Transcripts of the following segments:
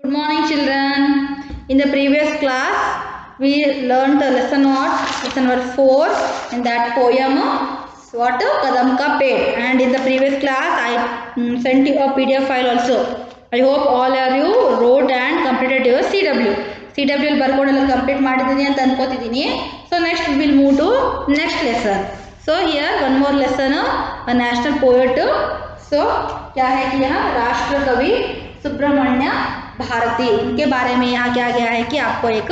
Good morning, children. In the previous class, we learned the lesson number 4 in that poem, what Kadam Ka Ped. And in the previous class, I sent you a PDF file also. I hope all of you wrote and completed your CW. CW ಬರ್ಕೋಡೆಲ್ಲ complete ಮಾಡಿದ್ದೀನಿ ಅಂತ ಅನ್ಕೋತಿದ್ದೀನಿ. So next we will move to next lesson. So here one more lesson, a national poet. So क्या है कि यहाँ राष्ट्र कवि सुब्रमण्य भारती, उनके बारे में यहाँ क्या गया है कि आपको एक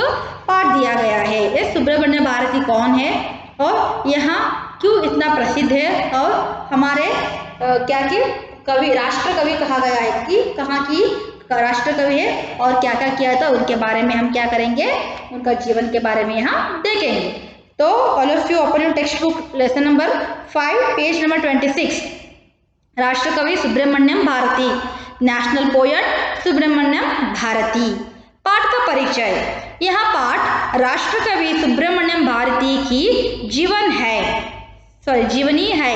पाठ दिया गया है। ये सुब्रमण्य भारती कौन है और यहाँ क्यों इतना प्रसिद्ध है और हमारे क्या कि कवि राष्ट्र कवि कहा गया है कि कहाँ की राष्ट्र कवि है और क्या क्या किया था, उनके बारे में हम क्या करेंगे, उनका जीवन के बारे में यहाँ देखेंगे। तो all of you open your text book lesson number 5 page number 26। राष्ट्र कवि सुब्रमण्यम भारती, नेशनल पोएट सुब्रमण्यम भारती। पाठ का परिचय। यह पाठ राष्ट्र कवि सुब्रमण्यम भारती की जीवनी है।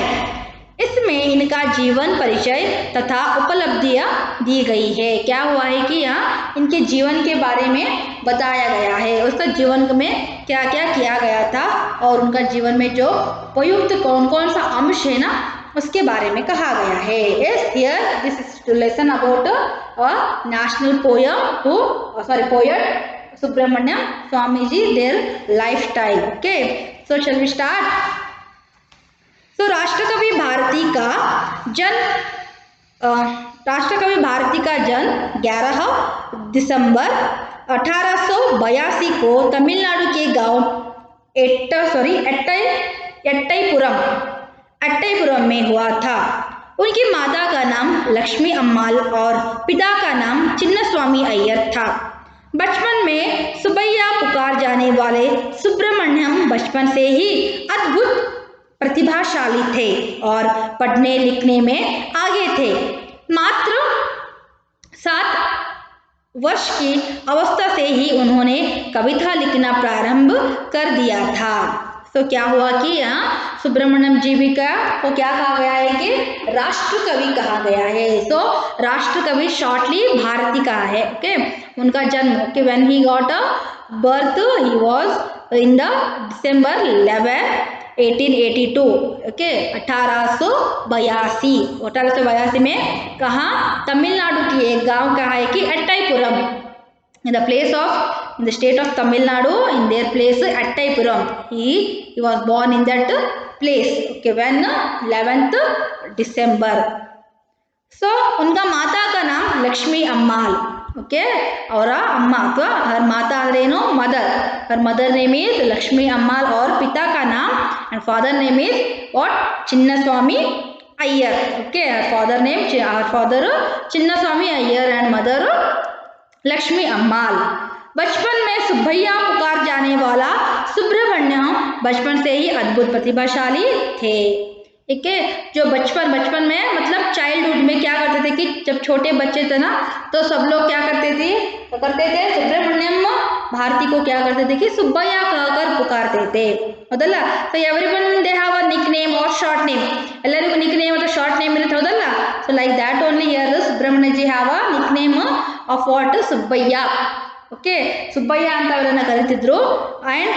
इसमें इनका जीवन परिचय तथा उपलब्धियां दी गई है। क्या हुआ है कि यहाँ इनके जीवन के बारे में बताया गया है, उसका जीवन में क्या क्या किया गया था और उनका जीवन में जो उपयुक्त कौन कौन सा अंश है ना, उसके बारे में कहा गया है। Yes, here this is lesson about a national poet Subramaniam Swamiji, their lifestyle. Okay, so shall we start? So राष्ट्रकवि Bharti का जन्म 11 दिसंबर 1882 को तमिलनाडु के गांव एट्टाईपुरम में हुआ था। उनकी माता का नाम लक्ष्मी अम्माल और पिता का नाम चिन्नस्वामी अय्यर था। बचपन में सुब्बैया पुकार जाने वाले सुब्रमण्यम बचपन से ही अद्भुत प्रतिभाशाली थे और पढ़ने लिखने में आगे थे। मात्र 7 वर्ष की अवस्था से ही उन्होंने कविता लिखना प्रारंभ कर दिया था। तो क्या हुआ कि यहाँ सुब्रमण्यम जी को क्या कहा गया है कि राष्ट्र कवि कहा गया है। सो राष्ट्र कवि शॉर्टली भारती कहा है। ओके, उनका जन्म okay when he got a birth he was in the December 11, 1882। Okay 1882 में कहाँ, तमिलनाडु की एक गांव कहा है कि एट्टाईपुरम, in the place of in the state of Tamil Nadu, in their place Attaipuram. He was born in that place. Okay, when 11th December. So उनका माता का नाम लक्ष्मी अम्माल, ओके, और अम्मा अथवा हर माता अंद्रेनो mother, her mother name is Lakshmi Ammal और पिता का नाम and father name is what, Chinnaswamy Iyer. Okay, her father Chinnaswamy Iyer and mother Lakshmi Ammal. बचपन में सुब्बैया पुकार जाने वाला सुब्रमण्यम बचपन से ही अद्भुत प्रतिभाशाली थे। ठीक है, जो बचपन में मतलब चाइल्डहुड में क्या करते थे कि जब छोटे बच्चे थे ना, तो सब लोग क्या करते थे सुब्रमण्यम भारती को क्या करते थे कि सुब्बैया कहकर पुकारते थे। ಹೌದಲ್ಲ? So everyone they have a nick name or short name, ಎಲ್ಲರಿಗೂ ನಿಕ್ ನೇಮ್ ಅಥವಾ ಶಾರ್ಟ್ ನೇಮ್ ಇರುತ್ತೆ, ಹೌದಲ್ಲ? So like that only here Subrahmanya ji have a nick name of what, Subbaiah. Okay, Subbaiah ಅಂತ ಅವರನ್ನ ಕರೀತಿದ್ರು। एंड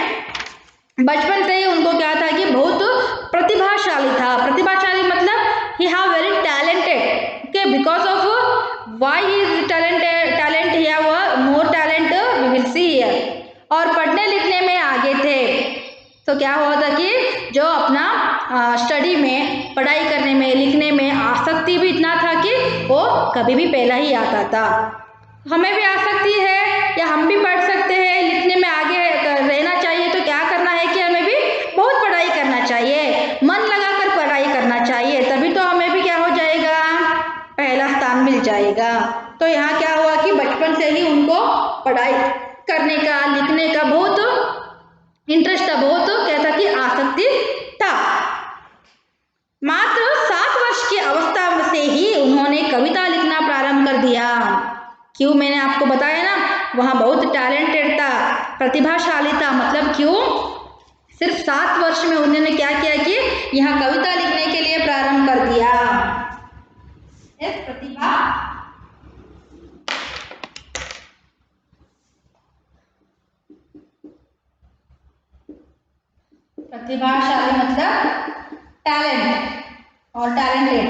बचपन से ही उनको क्या था कि बहुत प्रतिभाशाली था। प्रतिभाशाली मतलब he have very talented. Okay, because of why he is talent he have more talent we will see here. और पढ़ने लिखने में आगे थे। तो क्या हुआ था कि जो अपना स्टडी में, पढ़ाई करने में, लिखने में आसक्ति भी इतना था कि वो कभी भी पहला ही आता था। हमें भी आसक्ति है या हम भी पढ़ सकते हैं, लिखने में आगे रहना चाहिए, तो क्या करना है कि हमें भी बहुत पढ़ाई करना चाहिए, मन लगाकर पढ़ाई करना चाहिए, तभी तो हमें भी क्या हो जाएगा, पहला स्थान मिल जाएगा। तो यहाँ क्या हुआ कि बचपन से ही उनको पढ़ाई करने का, लिखने का बहुत इंटरेस्ट था, बहुत क्या था कि आसक्ति था। मात्र 7 वर्ष की अवस्था से ही उन्होंने कविता लिखना प्रारंभ कर दिया। क्यों, मैंने आपको बताया ना, वहाँ बहुत टैलेंटेड था, प्रतिभाशाली था। मतलब क्यों, सिर्फ 7 वर्ष में उन्होंने क्या किया कि यहाँ कविता लिखने के लिए प्रारंभ कर दिया। प्रतिभा प्रतिभाशाली मतलब टैलेंट और टैलेंटेड।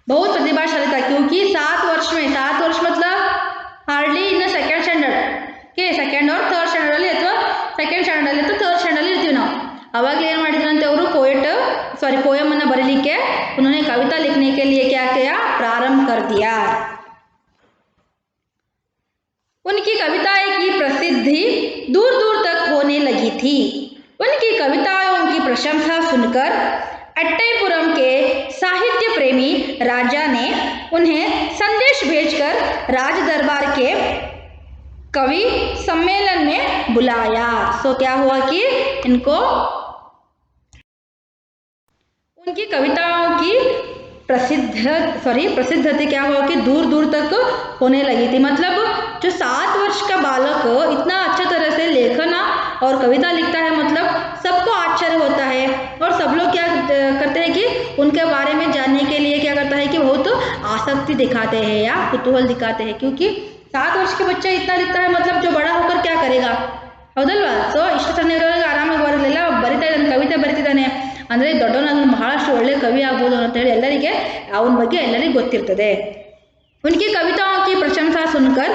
बहुत प्रतिभाशाली था क्योंकि 7 वर्ष में, 7 वर्ष मतलब हार्डली इन सेकेंड स्टैंडर्ड के सेकेंड और थर्ड स्टैंडर्ड ಅಲ್ಲಿ ಅಥವಾ ಸೆಕೆಂಡ್ ಸ್ಟ್ಯಾಂಡರ್ಡ್ ಅಲ್ಲಿ ಅಥವಾ ಥರ್ಡ್ ಸ್ಟ್ಯಾಂಡರ್ಡ್ ಅಲ್ಲಿ ಇರ್ತೀವಿ ನಾವು। ಅವಾಗಲೇ ಏನು ಮಾಡಿದ್ರಂತೆ ಅವರು पोएम अन्न बरीलिके उन्होंने कविता लिखने के लिए क्या किया, प्रारंभ कर दिया। उनकी कविताएं की प्रसिद्धि दूर दूर तक होने लगी थी। उनकी कविताओं की प्रशंसा सुनकर अट्टईपुरम के साहित्य प्रेमी राजा ने उन्हें संदेश भेजकर राज दरबार के कवि सम्मेलन में बुलाया। सो क्या हुआ कि उनकी कविताओं की प्रसिद्धति क्या हुआ कि दूर दूर तक होने लगी थी। मतलब जो 7 वर्ष का बालक इतना अच्छा तरह से लेखन और कविता लिखता है, मतलब सबको आश्चर्य होता है और सब लोग क्या करते हैं कि उनके बारे में जानने के लिए क्या करता है कि बहुत आसक्ति दिखाते हैं या कुतूहल दिखाते हैं, क्योंकि 7 वर्ष के बच्चा इतना लिखता है, मतलब जो बड़ा होकर क्या करेगा, ಹೌದಲ್ವಾ। ಸೊ ಇಷ್ಟು ಸಣ್ಣ ಇರೋರಿಗೆ ಆರಾಮಾಗಿ ಬರೋದಿಲ್ಲ, ಬರಿತಾ ಇದ್ದಾನೆ, ಕವಿತೆ ಬರಿತಿದ್ದಾನೆ ಅಂದರೆ ದೊಡ್ಡವನಾದ್ರೂ ಬಹಳಷ್ಟು ಒಳ್ಳೆ ಕವಿ ಆಗ್ಬೋದು ಅಂತೇಳಿ ಎಲ್ಲರಿಗೆ ಅವನ ಬಗ್ಗೆ ಎಲ್ಲರಿಗೂ ಗೊತ್ತಿರ್ತದೆ। उनकी कविताओं की प्रशंसा सुनकर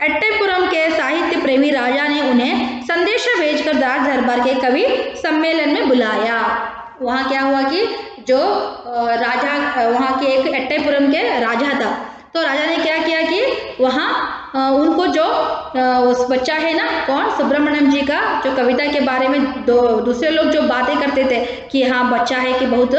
अट्टईपुरम के साहित्य प्रेमी राजा ने उन्हें संदेशा भेजकर राज दरबार के कवि सम्मेलन में बुलाया। वहाँ क्या हुआ कि जो राजा वहाँ के एक अट्टईपुरम के राजा था, तो राजा ने क्या किया कि वहाँ उनको जो उस बच्चा है ना, कौन, सुब्रमण्यम जी का जो कविता के बारे में दूसरे लोग जो बातें करते थे कि हाँ बच्चा है कि बहुत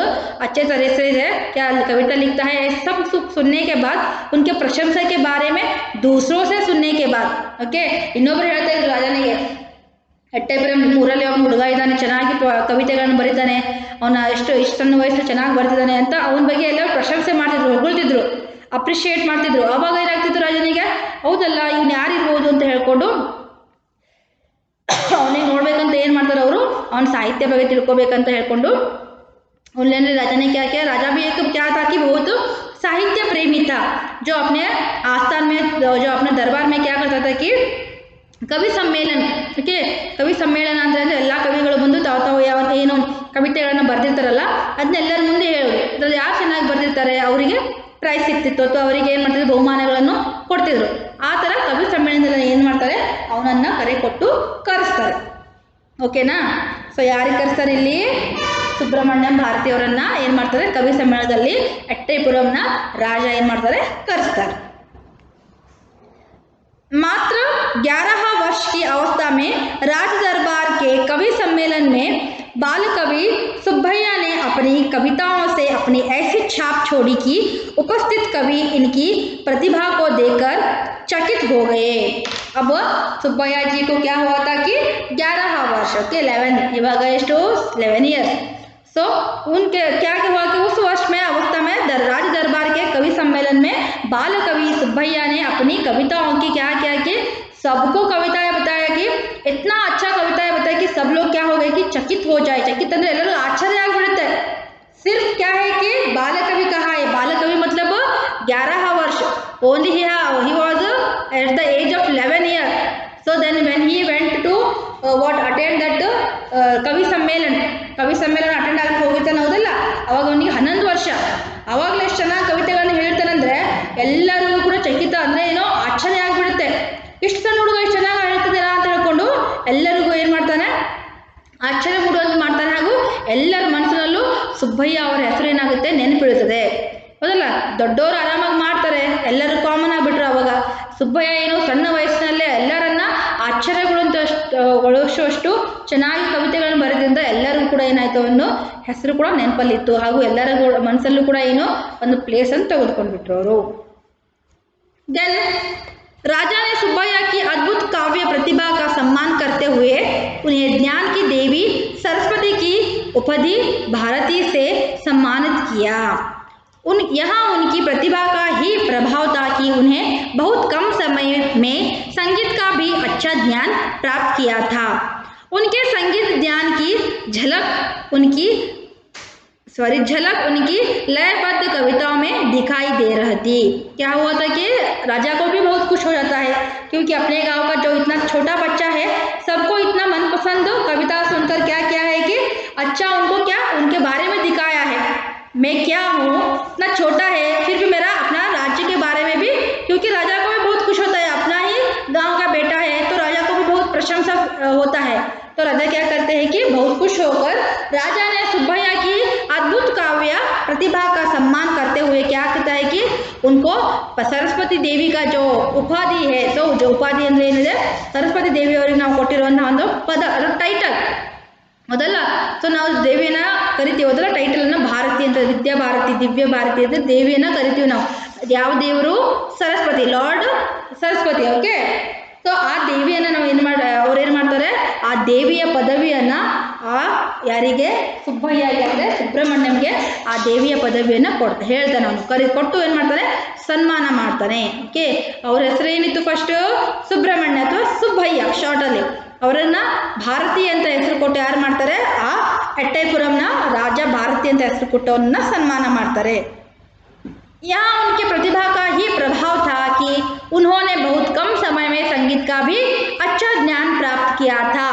अच्छे तरह से है क्या कविता लिखता है, सब सुनने के बाद उनके प्रशंसा के बारे में दूसरों से सुनने के बाद, ओके, ಇನ್ನೊಬ್ಬರು ಹೇಳ್ತಾ ಇದ್ರು ರಾಜನಿಗೆ, ಅಟ್ಟೈಪುರಂ ಊರಲ್ಲಿ ಅವನು ಹುಡುಗ ಇದ್ದಾನೆ, ಚೆನ್ನಾಗಿ ಕವಿತೆಗಳನ್ನು ಬರೀತಾನೆ, ಅವನ ಇಷ್ಟು ಸಣ್ಣ ವಯಸ್ಸಲ್ಲಿ ಚೆನ್ನಾಗಿ ಬರ್ತಿದ್ದಾನೆ ಅಂತ ಅವನ ಬಗ್ಗೆ ಎಲ್ಲ ಪ್ರಶಂಸೆ ಮಾಡ್ತಿದ್ರು, ಹೊಗಳ್ತಿದ್ರು, ಅಪ್ರಿಷಿಯೇಟ್ ಮಾಡ್ತಿದ್ರು। ಆವಾಗ ಏನಾಗ್ತಿತ್ತು ರಾಜನಿಗೆ, ಹೌದಲ್ಲ ಇವ್ನು ಯಾರಿರ್ಬೋದು ಅಂತ ಹೇಳ್ಕೊಂಡು ಅವನಿಗೆ ನೋಡ್ಬೇಕಂತ ಏನು ಮಾಡ್ತಾರೆ ಅವರು, ಅವನ ಸಾಹಿತ್ಯ ಬಗ್ಗೆ ತಿಳ್ಕೊಬೇಕಂತ ಹೇಳ್ಕೊಂಡು उन्होंने राजा ने क्या किया, राजा भी एक क्या था कि बहुत साहित्य प्रेमी था, जो अपने आस्थान में जो अपने दरबार में क्या करता था कि कवि सम्मेलन, ओके, कवि सम्मेलन ಅಂದರೆ ಎಲ್ಲ ಕವಿಗಳು ಬಂದು ತಾವು ಏನು ಕವಿತೆಗಳನ್ನು ಬರೆದಿರ್ತಾರಲ್ಲ ಅದನ್ನೆಲ್ಲರ ಮುಂದೆ ಹೇಳೋದು, ಅದ್ರಲ್ಲಿ ಯಾರು ಚೆನ್ನಾಗಿ ಬರೆದಿರ್ತಾರೆ ಅವರಿಗೆ ಪ್ರೈಸ್ ಸಿಗ್ತಿತ್ತು ಅಥವಾ ಅವರಿಗೆ ಏನು ಮಾಡ್ತಿದ್ರು, ಬಹುಮಾನಗಳನ್ನು ಕೊಡ್ತಿದ್ರು। ಆ ಥರ ಕವಿ ಸಮ್ಮೇಳನದಲ್ಲಿ ಏನು ಮಾಡ್ತಾರೆ, ಅವನನ್ನು ಕರೆ ಕೊಟ್ಟು ಕರೆಸ್ತಾರೆ, ಓಕೆನಾ। ಸೊ ಯಾರಿಗೆ ಕರೆಸ್ತಾರೆ ಇಲ್ಲಿ, ಸುಬ್ರಹ್ಮಣ್ಯಂ ಭಾರತಿ ಅವರನ್ನ ಏನು ಮಾಡ್ತಾರೆ, ಕವಿ ಸಮ್ಮೇಳನದಲ್ಲಿ ಅಟ್ಟೈಪುರಂನ ರಾಜ ಏನು ಮಾಡ್ತಾರೆ, ಕರೆಸ್ತಾರೆ। मात्र 11 वर्ष की अवस्था में राज दरबार के कवि सम्मेलन में बाल कवि सुब्बैया ने अपनी कविताओं से अपनी ऐसी छाप छोड़ी कि उपस्थित कवि इनकी प्रतिभा को देखकर चकित हो गए। अब सुब्बैया जी को क्या हुआ था कि 11 वर्ष, ओके, 11 इवाग ಎಷ್ಟು 11 ईयर्स। सो उनके क्या हुआ कि उस वर्ष में अवस्था में राज दरबार के कवि सम्मेलन में बाल कवि सुब्बैया ने अपनी कविताओं की क्या किया कि सबको कविताएं बताया कि इतना अच्छा कविताएं बताया कि सब लोग क्या हो गए कि चकित हो जाए। चकित ಅಂದ್ರೆ ಎಲ್ಲರೂ ಆಶ್ಚರ್ಯ ಆಗಿಬಿಡುತ್ತೆ। सिर्फ क्या है कि बाल कवि कहा है, बाल कवि मतलब 11 वर्ष, only he was at the age of 11 years। so then when he went to attend that ಕವಿ ಸಮ್ಮೇಳನ ಅಟೆಂಡ್ ಆಗಕ್ಕೆ ಹೋಗಿರ್ತಾನೆ, ಹೌದಲ್ಲ, ಅವಾಗ ಅವನಿಗೆ 11 ವರ್ಷ, ಅವಾಗಲೇ ಎಷ್ಟು ಚೆನ್ನಾಗಿ ಕವಿತೆಗಳನ್ನು ಹೇಳ್ತಾನಂದ್ರೆ ಎಲ್ಲರಿಗೂ ಕೂಡ ಚಕಿತ ಅಂದರೆ ಏನೋ ಆಶ್ಚರ್ಯ ಆಗಿಬಿಡುತ್ತೆ, ಇಷ್ಟು ಸಣ್ಣ ಹುಡುಗ ಇಷ್ಟು ಚೆನ್ನಾಗಿ ಹೇಳ್ತಿದ್ದೀರಾ ಅಂತ ಹೇಳ್ಕೊಂಡು ಎಲ್ಲರಿಗೂ ಏನು ಮಾಡ್ತಾನೆ, ಆಶ್ಚರ್ಯ ಮೂಡುವಂತೆ ಮಾಡ್ತಾನೆ, ಹಾಗೂ ಎಲ್ಲರ ಮನಸ್ಸಿನಲ್ಲೂ ಸುಬ್ಬಯ್ಯ ಅವರ ಹೆಸರು ಏನಾಗುತ್ತೆ, ನೆನಪಿಡುತ್ತದೆ, ಹೌದಲ್ಲ। ದೊಡ್ಡವರು ಆರಾಮಾಗಿ ಮಾಡ್ತಾರೆ, ಎಲ್ಲರೂ ಕಾಮನ್ ಆಗಿಬಿಟ್ರು, ಅವಾಗ ಸುಬ್ಬಯ್ಯ ಏನು ಸಣ್ಣ ವಯಸ್ಸಿನಲ್ಲೇ ಎಲ್ಲರನ್ನ ಆಶ್ಚರ್ಯಗೊಳಿಸುವಷ್ಟು ಚೆನ್ನಾಗಿ ಕವಿತೆಗಳನ್ನು ಬರೆದಿಂದ ಎಲ್ಲರಿಗೂ ಕೂಡ ಏನಾಯಿತು, ಅವನು ಹೆಸರು ಕೂಡ ನೆನಪಲ್ಲಿತ್ತು, ಹಾಗೂ ಎಲ್ಲರ ಮನಸ್ಸಲ್ಲೂ ಕೂಡ ಏನೋ ಒಂದು ಪ್ಲೇಸನ್ನು ತೆಗೆದುಕೊಂಡ್ಬಿಟ್ರು ಅವರು। देन राजा ने सुब्बैया की अद्भुत काव्य प्रतिभा का सम्मान करते हुए उन्हें ज्ञान की देवी सरस्वती की उपाधि भारती से सम्मानित किया। यहाँ उनकी प्रतिभा का ही प्रभाव था कि उन्हें बहुत कम समय में संगीत का भी अच्छा ज्ञान प्राप्त किया था। उनके संगीत ज्ञान की झलक उनकी सॉरी झलक उनकी लयबद्ध कविताओं में दिखाई दे रही थी। क्या हुआ था कि राजा को भी बहुत खुश हो जाता है क्योंकि अपने गांव का जो इतना छोटा बच्चा है सबको इतना मनपसंद कविता सुनकर क्या किया है कि अच्छा उनको क्या उनके बारे में दिखाया है। मैं क्या हूँ, इतना छोटा है फिर भी मेरा अपना राज्य के बारे में भी, क्योंकि राजा को भी बहुत खुश होता है, अपना ही गाँव का बेटा है तो राजा को भी बहुत प्रशंसा होता है। तो राजा क्या करते हैं कि बहुत खुश होकर राजा ने सुब्बಯ್ಯ की अद्भुत काव्य प्रतिभा का सम्मान करते हुए क्या कहता है कि उनको सरस्वती देवी का जो उपाधि है, तो जो उपाधि ಅಂದ್ರೆ ಏನಿದೆ सरस्वती देवी ಅವರಿಗೆ ನಾವು ಕೊಟ್ಟಿರುವಂತಹ ಒಂದು ಪದ, ಅದು ಟೈಟಲ್ ಮೊದಲ. ಸೊ ನಾವು ದೇವಿಯನ್ನ ಕರಿತೀವಿ, ಮೊದಲ ಟೈಟಲ್ ಅನ್ನ ಭಾರತಿ ಅಂತ, ವಿದ್ಯಾ ಭಾರತಿ, ದಿವ್ಯ ಭಾರತಿ ಅಂತ ದೇವಿಯನ್ನ ಕರಿತೀವಿ ನಾವು. ಯಾವ ದೇವರು? Saraswati, lord Saraswati. Okay, so ಆ ದೇವಿಯನ್ನ ನಾವು ಅವ್ರು ಏನು ಮಾಡ್ತಾರೆ, ಆ ದೇವಿಯ ಪದವಿಯನ್ನ ಆ ಯಾರಿಗೆ? ಸುಬ್ಬಯ್ಯಗೆ ಅಂದರೆ ಸುಬ್ರಹ್ಮಣ್ಯಂಗೆ ಆ ದೇವಿಯ ಪದವಿಯನ್ನು ಹೇಳ್ತಾನೆ ಅವನು. ಕೊಟ್ಟು ಏನು ಮಾಡ್ತಾನೆ? ಸನ್ಮಾನ ಮಾಡ್ತಾನೆ. ಓಕೆ, ಅವ್ರ ಹೆಸರು ಏನಿತ್ತು ಫಸ್ಟು? ಸುಬ್ರಹ್ಮಣ್ಯ ಅಥವಾ ಸುಬ್ಬಯ್ಯ ಶಾರ್ಟಲ್ಲಿ. ಅವರನ್ನ ಭಾರತಿ ಅಂತ ಹೆಸರು ಕೊಟ್ಟು ಯಾರು ಮಾಡ್ತಾರೆ? ಆ ಎಟ್ಟೈಪುರಂನ ರಾಜ ಭಾರತಿ ಅಂತ ಹೆಸರು ಕೊಟ್ಟು ಅವನನ್ನ ಸನ್ಮಾನ ಮಾಡ್ತಾರೆ. यहाँ उनके प्रतिभा का ही प्रभाव था कि उन्होंने बहुत कम समय में संगीत का भी अच्छा ज्ञान प्राप्त किया था.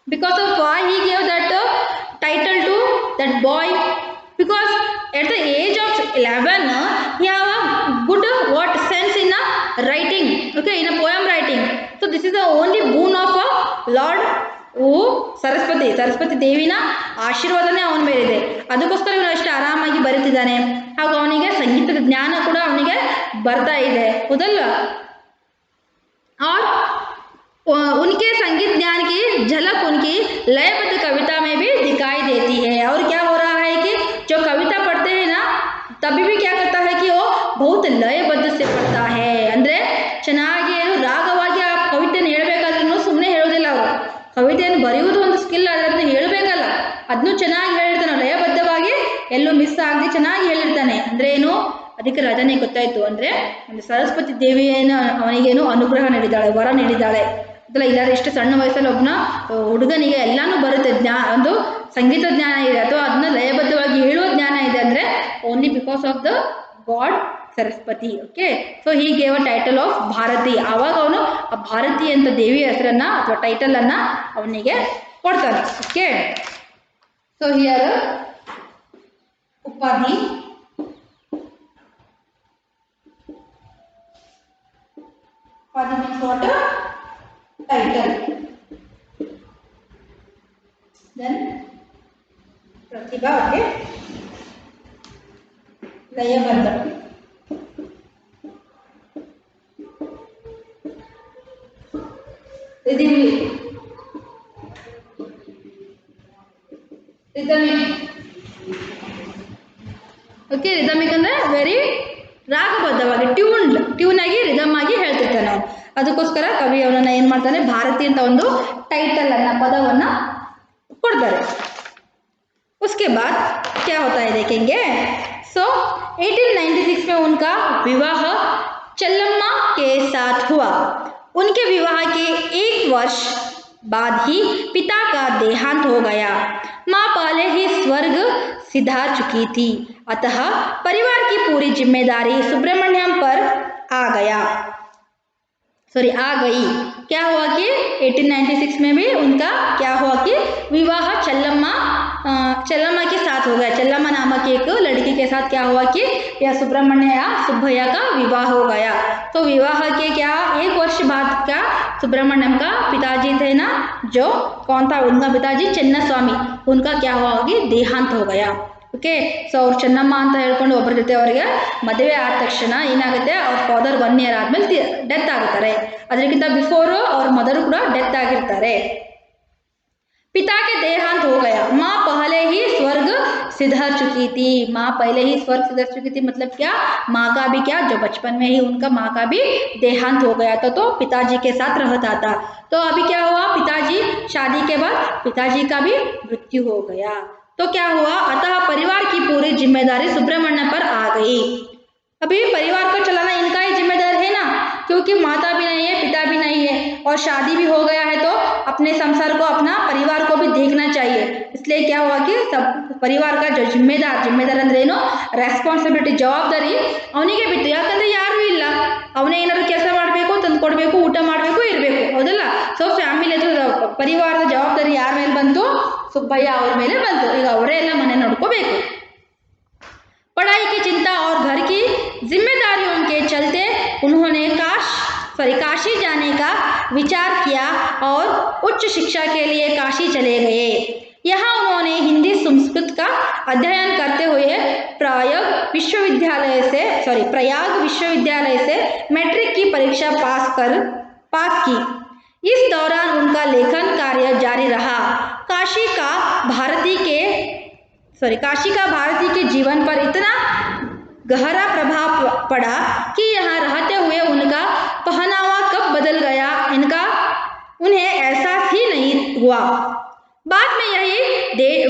Because of why he gave that title to that boy? Because at the age of 11 he have a good what sense in a writing, okay, in a poem writing. So this is the only boon of a Lord Saraswati ದೇವಿನ ಆಶೀರ್ವಾದನೇ ಅವನ ಮೇಲಿದೆ. ಅದಕ್ಕೋಸ್ಕರ ಇವನು ಅಷ್ಟು ಆರಾಮಾಗಿ ಬರೀತಿದ್ದಾನೆ. ಹಾಗೂ ಅವನಿಗೆ ಸಂಗೀತದ ಜ್ಞಾನ ಕೂಡ ಅವನಿಗೆ ಬರ್ತಾ ಇದೆ, ಹೌದಲ್ವಾ? और उनके संगीत ज्ञान की झलक उनकी लयबद्ध कविता में भी दिखाई देती है. और क्या हो रहा है कि जो कविता पढ़ते हैं ना, तभी भी क्या करता है कि वो बहुत लयबद्ध से पढ़ता है. ಅಂದರೆ ಚೆನ್ನಾಗಿ ರಾಗವಾಗಿ ಆ ಕವಿತೆಯನ್ನು ಹೇಳಬೇಕಾದ್ರೂ ಸುಮ್ಮನೆ ಹೇಳೋದಿಲ್ಲ ಅವರು. ಕವಿತೆಯನ್ನು ಬರೆಯುವುದು ಒಂದು ಸ್ಕಿಲ್, ಅದನ್ನು ಹೇಳಬೇಕಲ್ಲ, ಅದನ್ನು ಚೆನ್ನಾಗಿ ಹೇಳಿರ್ತಾನೆ ಲಯಬದ್ಧವಾಗಿ, ಎಲ್ಲೂ ಮಿಸ್ ಆಗದೆ ಚೆನ್ನಾಗಿ ಹೇಳಿರ್ತಾನೆ. ಅಂದರೆ ಏನು? ಅದಕ್ಕೆ ರಾಜನೇ ಗೊತ್ತಾಯಿತು, ಅಂದರೆ ಒಂದು ಸರಸ್ವತಿ ದೇವಿಯನ್ನು ಅವನಿಗೇನು ಅನುಗ್ರಹ ನೀಡಿದ್ದಾಳೆ, ವರ ನೀಡಿದ್ದಾಳೆ. ಅದಲ್ಲ, ಇಲ್ಲಾದ್ರೆ ಇಷ್ಟು ಸಣ್ಣ ವಯಸ್ಸಲ್ಲಿ ಒಬ್ಬನ ಹುಡುಗನಿಗೆ ಎಲ್ಲಾನು ಬರುತ್ತೆ, ಒಂದು ಸಂಗೀತ ಜ್ಞಾನ ಇದೆ ಅಥವಾ ಅದನ್ನ ಲಯಬದ್ಧವಾಗಿ ಹೇಳುವ ಜ್ಞಾನ ಇದೆ, ಅಂದರೆ only because of the god Saraswati. Okay, so he gave a title of Bharati. ಆವಾಗ ಅವನು ಆ ಭಾರತಿ ಅಂತ ದೇವಿಯ ಹೆಸರನ್ನ ಅಥವಾ ಟೈಟಲ್ ಅನ್ನ ಅವನಿಗೆ ಕೊಡ್ತಾನೆ. ಓಕೆ, ಸೊ ಹಿಯರ್ ಉಪಾಧಿ, ಉಪಾಧಿ means what? Title. Then ಪ್ರತಿಭಾ, ಓಕೆ, ಲಯಬದ್ಧ, ಓಕೆ, ರಿದಮಿಕ್ ಅಂದರೆ ವೆರಿ ರಾಗಬದ್ಧವಾಗಿ ಟ್ಯೂನ್ ಆಗಿ ರಿದಮ್ ಆಗಿ ಹೇಳ್ತಿರ್ತಾನೆ ನಾವು. ಅದಕ್ಕೋಸ್ಕರ ಕವಿ ಅವನನ್ನ ಏನು ಮಾಡ್ತಾನೆ, ಭಾರತಿ ಅಂತ ಒಂದು ಟೈಟಲ್ ಅನ್ನ, ಪದವನ್ನು ಕೊಡ್ತಾರೆ. उसके बाद क्या होता है देखेंगे. सो 1896 में उनका विवाह चल्लम्मा के साथ हुआ. उनके विवाह के 1 वर्ष बाद ही पिता का देहांत हो गया. माँ पहले ही स्वर्ग सिधार चुकी थी, अतः परिवार की पूरी जिम्मेदारी सुब्रमण्यम पर आ गई. क्या हुआ कि 1896 में भी उनका क्या हुआ कि विवाह चल्लम्मा के साथ हो गया. चल्लम्मा नामक एक लड़की के साथ क्या हुआ कि यह सुब्रमण्य या सुब्बಯ್ಯ का विवाह हो गया. तो विवाह के क्या 1 वर्ष बाद क्या सुब्रमण्यम का पिताजी थे ना, जो कौन था उनका पिताजी? ಚೆನ್ನಸ್ವಾಮಿ. उनका क्या हुआ कि देहांत हो गया. ಓಕೆ, ಸೊ ಅವ್ರು ಚೆನ್ನಮ್ಮ ಅಂತ ಹೇಳ್ಕೊಂಡು ಒಬ್ಬರ ಜೊತೆ ಅವರಿಗೆ ಮದುವೆ ಆದ ತಕ್ಷಣ ಏನಾಗುತ್ತೆ, ಅವ್ರ ಫಾದರ್ 1 year ಆದಮೇಲೆ ಡೆತ್ ಆಗುತ್ತಾರೆ. ಅದಕ್ಕಿಂತ ಬಿಫೋರು ಅವ್ರ ಮದರು ಕೂಡ ಡೆತ್ ಆಗಿರ್ತಾರೆ. पिता के देहांत हो गया. माँ पहले ही स्वर्ग सिधार चुकी थी. माँ पहले ही स्वर्ग सिधार चुकी थी मतलब क्या? माँ का भी क्या, जो बचपन में ही उनका माँ का भी देहांत हो गया था, तो पिताजी के साथ रहता था. तो अभी क्या हुआ, पिताजी शादी के बाद पिताजी का भी मृत्यु हो गया. तो क्या हुआ, अतः परिवार की पूरी जिम्मेदारी सुब्रमण्य पर आ गई. अभी परिवार को चलाना इनका ही जिम्मेदार है ना, क्योंकि माता भी नहीं है, पिता भी नहीं है. और शादी भी हो गया है तो अपने संसार को अपना परिवार को भी देखना चाहिए। इसलिए क्या हुआ कि सब परिवार का जो जिम्मेदार ಅಂದ್ರೆ ಏನು ರೆಸ್ಪಾನ್ಸಿಬಿಲಿಟಿ ಜವಾಬ್ದಾರಿ ಅವನಿಗೆ ಬಿತ್ತು। ಯಾಕಂದ್ರೆ ಯಾರು ಇಲ್ಲ, ಅವನೇ ಏನಾದ್ರು ಕೆಲಸ ಮಾಡಬೇಕು, ತಂದು ಕೊಡಬೇಕು, ಊಟ ಮಾಡಬೇಕು, ಇರಬೇಕು, ಹೌದಲ್ಲ। ಸೊ ಫ್ಯಾಮಿಲಿ ಪರಿವಾರದ ಜವಾಬ್ದಾರಿ ಯಾರ ಮೇಲೆ ಬಂತು? ಸುಬ್ಬಯ್ಯ ಅವ್ರ ಮೇಲೆ ಬಂತು। ಈಗ ಅವರೇ ಎಲ್ಲ ಮನೆ ನೋಡ್ಕೋಬೇಕು। पढ़ाई की चिंता और घर की जिम्मेदारियों के चलते उन्होंने काशी जाने का विचार किया और उच्च शिक्षा के लिए काशी चले गए। यहाँ उन्होंने हिंदी संस्कृत का अध्ययन करते हुए प्रयाग विश्वविद्यालय से मैट्रिक की परीक्षा पास की। इस दौरान उनका लेखन कार्य जारी रहा। काशी का भारती के जीवन पर इतना गहरा प्रभाव पड़ा कि यहाँ रहते हुए उनका पहनावा कब बदल गया इनका उन्हें एहसास ही नहीं हुआ। बाद में यही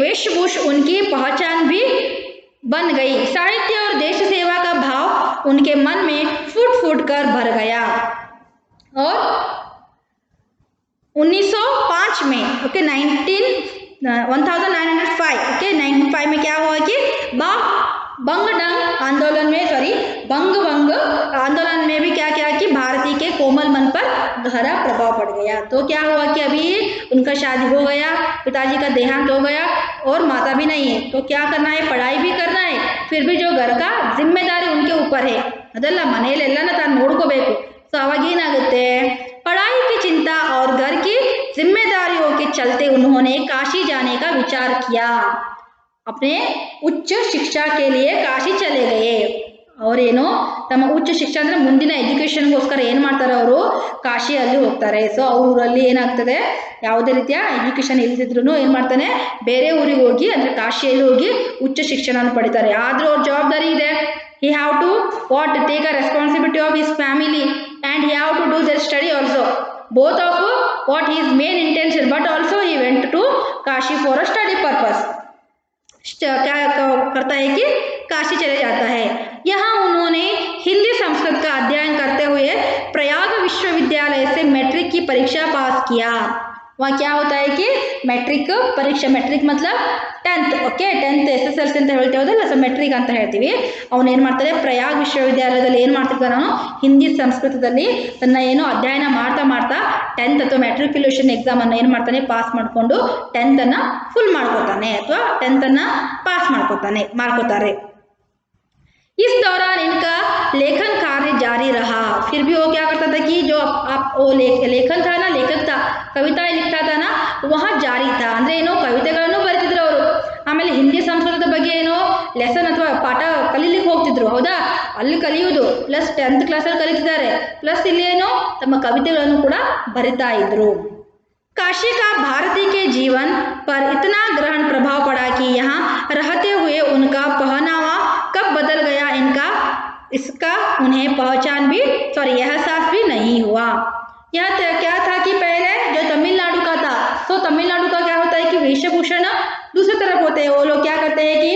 वेशभूषा उनकी पहचान भी बन गई। साहित्य और देश सेवा का भाव उनके मन में फूट कर भर गया। और 1905 में 1905 में क्या हुआ कि बंग आंदोलन में भी क्या कि भारती के कोमल मन पर गहरा प्रभाव पड़ गया। तो क्या हुआ कि अभी उनका शादी हो गया, पिताजी का देहांत हो गया और माता भी नहीं है, तो क्या करना है? पढ़ाई भी करना है, फिर भी जो घर का जिम्मेदारी उनके ऊपर है, ಅದಲ್ಲ ಮನೆಯಲ್ಲೆಲ್ಲನ ತಾನು ನೋಡ್ಕೋಬೇಕು। ಸೊ ಅವಾಗ ಏನಾಗುತ್ತೆ, पढ़ाई की चिंता और घर की जिम्मेदारियों के चलते उन्होंने काशी जाने का विचार किया। अपने उच्च शिक्षा के लिए काशी चले गए। ಅವರೇನು ತಮ್ಮ ಉಚ್ಚ ಶಿಕ್ಷಣ ಅಂದ್ರೆ ಮುಂದಿನ ಎಜುಕೇಶನ್ಗೋಸ್ಕರ ಏನು ಮಾಡ್ತಾರೆ, ಅವರು ಕಾಶಿಯಲ್ಲಿ ಹೋಗ್ತಾರೆ। ಸೊ ಅವ್ರ ಊರಲ್ಲಿ ಏನಾಗ್ತದೆ, ಯಾವುದೇ ರೀತಿಯ ಎಜುಕೇಶನ್ ಇಲ್ದಿದ್ರು ಏನು ಮಾಡ್ತಾನೆ, ಬೇರೆ ಊರಿಗೆ ಹೋಗಿ ಅಂದ್ರೆ ಕಾಶಿಯಲ್ಲಿ ಹೋಗಿ ಉಚ್ಚ ಶಿಕ್ಷಣವನ್ನು ಪಡಿತಾರೆ। ಆದ್ರೂ ಅವ್ರ ಜವಾಬ್ದಾರಿ ಇದೆ। he have to take a responsibility of his family and he have to do their study also, both of what his main intention, but also he went to Kashi for a study purpose। क्या करता है कि काशी चले जाता है। यहाँ उन्होंने हिंदी संस्कृत का अध्ययन करते हुए प्रयाग विश्वविद्यालय से मैट्रिक की परीक्षा पास किया। वहाँ क्या होता है कि मैट्रिक परीक्षा, मैट्रिक मतलब 10th, ಓಕೆ 10th SSLC ಅಂತ ಹೇಳ್ತೇವಲ್ಲ, ಸೊ ಮೆಟ್ರಿಕ್ ಅಂತ ಹೇಳ್ತೀವಿ। ಅವನು ಏನು ಮಾಡ್ತಾರೆ, ಪ್ರಯಾಗ್ ವಿಶ್ವವಿದ್ಯಾಲಯದಲ್ಲಿ ಏನು ಮಾಡ್ತಿರ್ತಾನೆ, ಅವನು ಹಿಂದಿ ಸಂಸ್ಕೃತದಲ್ಲಿ ತನ್ನ ಏನು ಅಧ್ಯಯನ ಮಾಡ್ತಾ 10th ಅಥವಾ ಮ್ಯಾಟ್ರಿಕ್ಯುಲೇಷನ್ ಎಕ್ಸಾಮ್ ಅನ್ನು ಏನು ಮಾಡ್ತಾನೆ, ಪಾಸ್ ಮಾಡಿಕೊಂಡು 10th ಅನ್ನ ಫುಲ್ ಮಾಡ್ಕೋತಾನೆ ಅಥವಾ 10th ಅನ್ನ ಪಾಸ್ ಮಾಡ್ಕೋತಾರೆ। इस दौरान इनका लेखन कार्य जारी रहा। फिर भी वो क्या करता था कि जो वो लेखन था ना, लेखक था, कविता लिखता था ना, वहाँ जारी था। ಅಂದ್ರೆ ಏನೋ ಕವಿತೆಗಳನ್ನು ಬರೆದಿದ್ರು ಅವರು। ಆಮೇಲೆ ಹಿಂದಿ ಸಂಸ್ಕೃತದ ಬಗ್ಗೆ ಏನೋ ಲೆಸನ್ ಅಥವಾ ಪಾಠ ಕಲೀಲಿಕ್ಕೆ ಹೋಗ್ತಿದ್ರು, ಹೌದಾ, ಅಲ್ಲಿ ಕಲಿಯೋದು ಪ್ಲಸ್ 10th ಕ್ಲಾಸಲ್ಲಿ ಕಲಿತಿದ್ದಾರೆ, ಪ್ಲಸ್ ಇಲ್ಲಿ ಏನೋ ತಮ್ಮ ಕವಿತೆಗಳನ್ನು ಕೂಡ ಬರಿತಾ ಇದ್ರು। काशी का भारती के जीवन पर इतना ग्रहण प्रभाव पड़ा कि यहाँ रहते हुए उनका पहनावा कब बदल गया इसका उन्हें एहसास भी नहीं हुआ। यह क्या था कि पहले जो तमिलनाडु का था, तो तमिलनाडु का क्या होता है कि वेशभूषण दूसरी तरफ होते हैं। वो लोग क्या करते हैं कि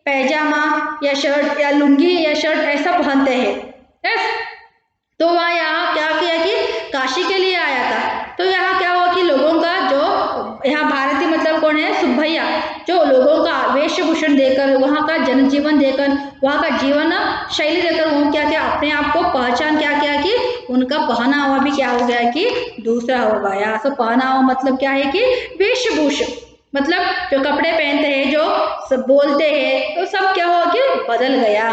पैजामा या शर्ट या लुंगी या शर्ट ऐसा पहनते हैं। यस, तो वहाँ यहाँ क्या किया कि काशी के लिए आया था। तो यहाँ क्या हुआ कि लोगों का जो यहाँ भारती मतलब कौन है, सुब्बैया, जो लोगों का वेशभूषण देकर, वहाँ का जनजीवन देकर, वहाँ का जीवन शैली देकर वो क्या अपने आप को पहचान क्या कि उनका पहनावा भी क्या हो गया कि दूसरा हो गया। सो पहनावा मतलब क्या है कि वेशभूषा मतलब जो कपड़े पहनते हैं, जो सब बोलते हैं, तो सब क्या हुआ कि बदल गया।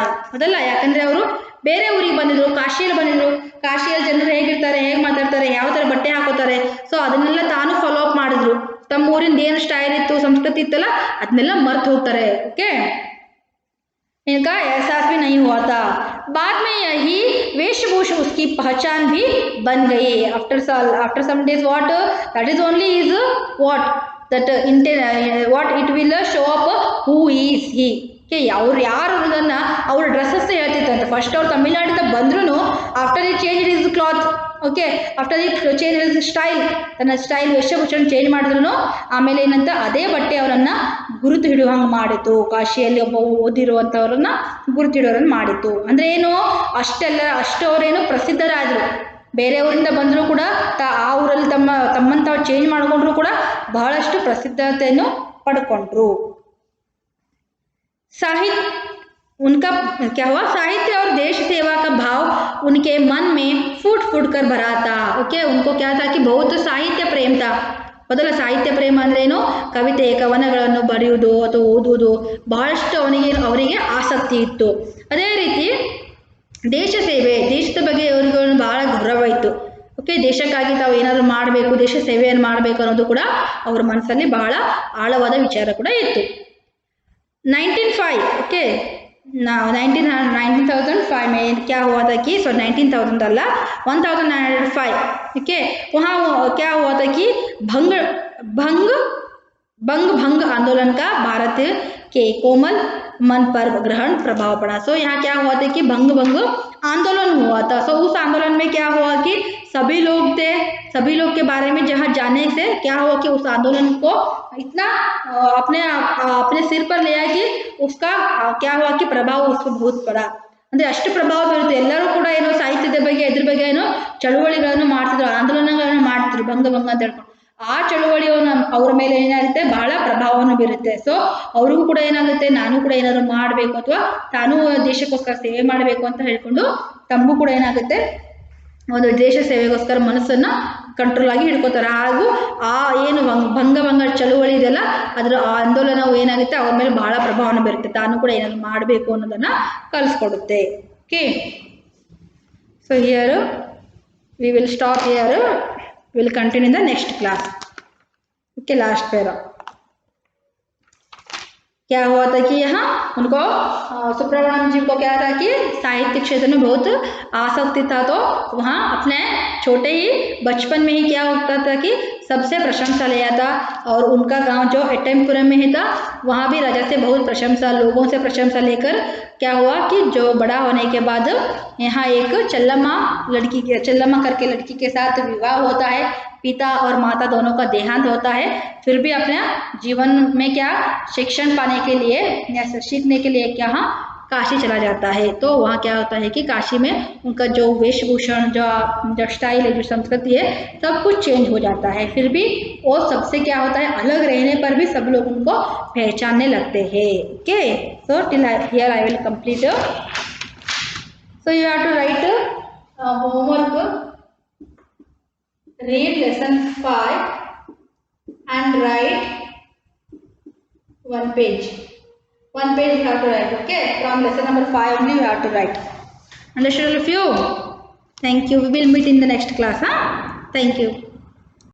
ಯಾಕಂದ್ರೆ ಅವರು ಬೇರೆ ಊರಿಗೆ ಬಂದಿದ್ರು, ಕಾಶಿಯಲ್ಲಿ ಬಂದಿದ್ರು, ಕಾಶಿಯಲ್ಲಿ ಜನರು ಹೇಗಿರ್ತಾರೆ, ಹೇಗೆ ಮಾತಾಡ್ತಾರೆ, ಯಾವ ಥರ ಬಟ್ಟೆ ಹಾಕೋತಾರೆ, ಸೊ ಅದನ್ನೆಲ್ಲ ತಾನು ಫಾಲೋ ಅಪ್ ಮಾಡಿದ್ರು। ತಮ್ಮ ಊರಿಂದ ಏನು ಸ್ಟೈಲ್ ಇತ್ತು, ಸಂಸ್ಕೃತಿ ಇತ್ತಲ್ಲ, ಅದನ್ನೆಲ್ಲ ಮರ್ತು ಹೋಗ್ತಾರೆ। ಓಕೆ, इनका एहसास भी नहीं हुआ था। बाद में यही वेशभूषा उसकी पहचान भी बन गई। After some days what that is only is what that what it will show up who is he। K ಅವ್ರು ಯಾರು ಅನ್ನೋದನ್ನ ಅವ್ರ ಡ್ರೆಸ್ಸಸ್ ಹೇಳ್ತಿತ್ತಂತೆ। ಫಸ್ಟ್ ಅವ್ರು ತಮಿಳ್ನಾಡಿಂದ ಬಂದ್ರೂ ಆಫ್ಟರ್ ಈ change is cloth, okay, after ಈ ಚೇಂಜ್ ಇಸ್ ಸ್ಟೈಲ್, ತನ್ನ ಸ್ಟೈಲ್ ವೇಷಭೂಷಣ ಚೇಂಜ್ ಮಾಡಿದ್ರು ಆಮೇಲೆ ಏನಂತ ಅದೇ ಬಟ್ಟೆ ಅವರನ್ನು ಗುರುತು ಹಿಡಿಯುವಂಗೆ ಮಾಡಿತು। ಕಾಶಿಯಲ್ಲಿ ಒಬ್ಬ ಓದಿರುವಂಥವ್ರನ್ನ ಗುರುತು ಹಿಡಿಯೋರನ್ನು ಮಾಡಿತು। ಅಂದರೆ ಏನು, ಅಷ್ಟವರೇನು ಪ್ರಸಿದ್ಧರಾದರು, ಬೇರೆಯವರಿಂದ ಬಂದರೂ ಕೂಡ ಆ ಊರಲ್ಲಿ ತಮ್ಮನ್ನು ತಾವು ಚೇಂಜ್ ಮಾಡಿಕೊಂಡ್ರು ಕೂಡ ಬಹಳಷ್ಟು प्रसिद्धತೆಯನ್ನು ಪಡ್ಕೊಂಡ್ರು. साहित्य उनका क्या हुआ, साहित्य और देश सेवा का भाव उनके मन में फूट फूट कर भरा था. ओके, उनको क्या था कि बहुत साहित्य प्रेम था. ಮೊದಲ ಸಾಹಿತ್ಯ ಪ್ರೇಮ ಅಂದ್ರೆ ಏನು, ಕವಿತೆ ಕವನಗಳನ್ನು ಬರೆಯುವುದು ಅಥವಾ ಓದುವುದು ಬಹಳಷ್ಟು ಅವರಿಗೆ ಆಸಕ್ತಿ ಇತ್ತು. ಅದೇ ರೀತಿ ದೇಶ ಸೇವೆ, ದೇಶದ ಬಗ್ಗೆ ಅವರಿಗೆ ಬಹಳ ಗೌರವ ಇತ್ತು. ಓಕೆ, ದೇಶಕ್ಕಾಗಿ ತಾವು ಏನಾದರೂ ಮಾಡಬೇಕು, ದೇಶ ಸೇವೆಯನ್ನು ಮಾಡಬೇಕು ಅನ್ನೋದು ಕೂಡ ಅವರ ಮನಸ್ಸಲ್ಲಿ ಬಹಳ ಆಳವಾದ ವಿಚಾರ ಕೂಡ ಇತ್ತು. 1905 ओके 1905 में क्या हुआ था कि 19,000 अल्ला 1905 ओके, वहाँ क्या हुआ था कि भंग आंदोलन का भारत के कोमल मन पर ग्रहण प्रभाव पड़ा. सो यहाँ क्या हुआ था कि भंग आंदोलन हुआ था. सो उस आंदोलन में क्या हुआ कि सभी लोग थे, सभी लोग के बारे में जहाँ जाने से क्या हुआ कि उस आंदोलन को इतना अपने सिर पर लिया कि उसका क्या हुआ कि प्रभाव उसको बहुत पड़ा. ಅಂದರೆ ಅಷ್ಟು ಪ್ರಭಾವ ಬೀರುತ್ತೆ. ಎಲ್ಲರೂ ಕೂಡ ಏನೋ ಸಾಹಿತ್ಯದ ಬಗ್ಗೆ ಇದ್ರ ಬಗ್ಗೆ ಏನೋ ಚಳುವಳಿಗಳನ್ನು ಮಾಡ್ತಿದ್ರು, ಆಂದೋಲನಗಳನ್ನು ಮಾಡ್ತಿದ್ರು, ಭಂಗ ಅಂತ ಹೇಳ್ಕೊಂಡು. ಆ ಚಳುವಳಿಯು ಅವ್ರ ಮೇಲೆ ಏನಾಗುತ್ತೆ, ಬಹಳ ಪ್ರಭಾವವನ್ನು ಬೀರುತ್ತೆ. ಸೊ ಅವ್ರಿಗೂ ಕೂಡ ಏನಾಗುತ್ತೆ, ನಾನು ಕೂಡ ಏನಾದ್ರು ಮಾಡಬೇಕು ಅಥವಾ ತಾನು ದೇಶಕ್ಕೋಸ್ಕರ ಸೇವೆ ಮಾಡಬೇಕು ಅಂತ ಹೇಳ್ಕೊಂಡು ತಮಗೂ ಕೂಡ ಏನಾಗುತ್ತೆ, ಒಂದು ದೇಶ ಸೇವೆಗೋಸ್ಕರ ಮನಸ್ಸನ್ನ ಕಂಟ್ರೋಲ್ ಆಗಿ ಹಿಡ್ಕೋತಾರೆ. ಹಾಗೂ ಆ ಏನು ಭಂಗ ಚಳುವಳಿ ಇದೆಯಲ್ಲ, ಅದರ ಆಂದೋಲನವು ಏನಾಗುತ್ತೆ ಅವ್ರ ಮೇಲೆ ಬಹಳ ಪ್ರಭಾವವನ್ನು ಬೀರುತ್ತೆ. ತಾನು ಕೂಡ ಏನಾದ್ರು ಮಾಡಬೇಕು ಅನ್ನೋದನ್ನ ಕಲಿಸ್ಕೊಡುತ್ತೆ. Okay, so here we will stop here, will continue in the next class. Okay, last para क्या हुआ था कि यहाँ उनको सुब्रमण्यम जी को क्या था कि साहित्य क्षेत्र में बहुत आसक्ति था. तो वहाँ अपने छोटे ही बचपन में ही क्या होता था कि सबसे प्रशंसा लिया था. और उनका गांव जो एटमपुरम में ही था, वहाँ भी राजा से बहुत प्रशंसा, लोगों से प्रशंसा लेकर क्या हुआ कि जो बड़ा होने के बाद यहाँ एक चल्लम्मा करके लड़की के साथ विवाह होता है. पिता और माता दोनों का देहांत होता है. फिर भी अपने जीवन में क्या शिक्षण पाने के लिए या सीखने के लिए क्या काशी चला जाता है. तो वहाँ क्या होता है कि काशी में उनका जो वेशभूषण, जो स्टाइल है, जो संस्कृति है, सब कुछ चेंज हो जाता है. फिर भी वो सबसे क्या होता है, अलग रहने पर भी सब लोग उनको पहचानने लगते हैं. Okay, so till here I will complete. So you have to write homework. Read lesson 5 and write one page. One page you have to write. Okay, from lesson number 5 only you have to write. Understood all of you? Thank you. We will meet in the next class. Thank you.